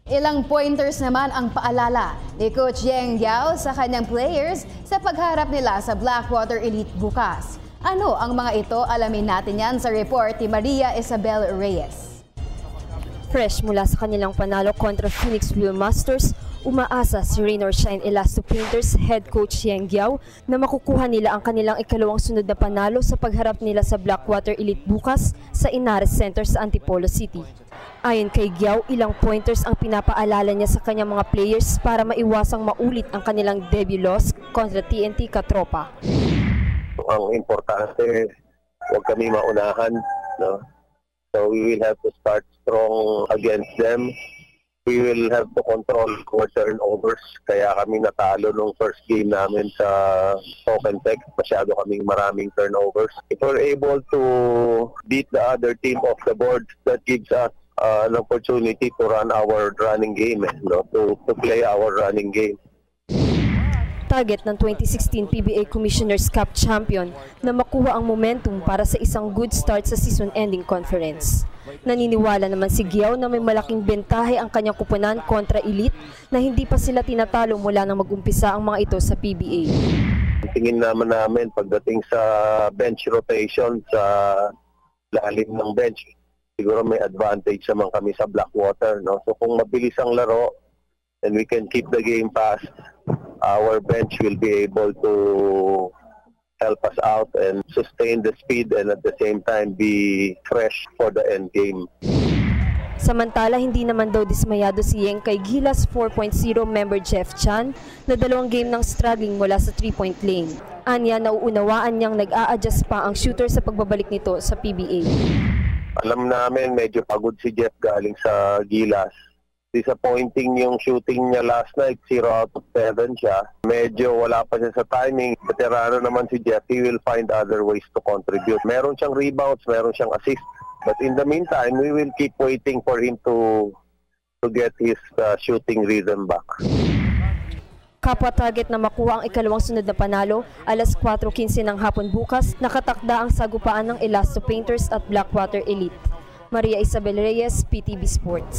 Ilang pointers naman ang paalala ni Coach Yeng Guiao sa kanyang players sa pagharap nila sa Blackwater Elite bukas. Ano ang mga ito? Alamin natin yan sa report ni Maria Isabel Reyes. Fresh mula sa kanilang panalo kontra Phoenix Blue Masters, umaasa si Rain or Shine Elasto Painters head coach Yeng Guiao na makukuha nila ang kanilang ikalawang sunod na panalo sa pagharap nila sa Blackwater Elite bukas sa Inares Center sa Antipolo City. Ayon kay Guiao, ilang pointers ang pinapaalala niya sa kanyang mga players para maiwasang maulit ang kanilang debut loss kontra TNT Katropa. Ang importante, huwag kami maunahan, no? So we will have to start strong against them. We will have to control our turnovers. Kaya kami natalo nung first game namin sa Token Tech. Masyado kaming maraming turnovers. If we're able to beat the other team off the board, that gives us an opportunity to run our running game, no? to play our running game. Target ng 2016 PBA Commissioner's Cup champion na makuha ang momentum para sa isang good start sa season-ending conference. Naniniwala naman si Guiao na may malaking bentahe ang kanyang kupunan kontra Elite na hindi pa sila tinatalo mula nang mag-umpisa ang mga ito sa PBA. Tingin namin pagdating sa bench rotation sa lalim ng bench, siguro may advantage naman kami sa Blackwater, no? So kung mabilis ang laro and we can keep the game fast, our bench will be able to help us out and sustain the speed and at the same time be fresh for the end game. Samantala, hindi naman daw dismayado si Yeng kay Gilas 4.0 member Jeff Chan na dalawang game ng struggling mula sa 3-point lane. Anya, nauunawaan niyang nag-a-adjust pa ang shooter sa pagbabalik nito sa PBA. Alam namin medyo pagod si Jeff galing sa Gilas. Disappointing yung shooting niya last night, 0 out of 7 siya. Medyo wala pa siya sa timing. Veterano naman si Jeff, he will find other ways to contribute. Meron siyang rebounds, meron siyang assist. But in the meantime, we will keep waiting for him to get his shooting rhythm back. Kapwa target na makuha ang ikalawang sunod na panalo, alas 4:15 ng hapon bukas, nakatakda ang sagupaan ng Elasto Painters at Blackwater Elite. Maria Isabel Reyes, PTV Sports.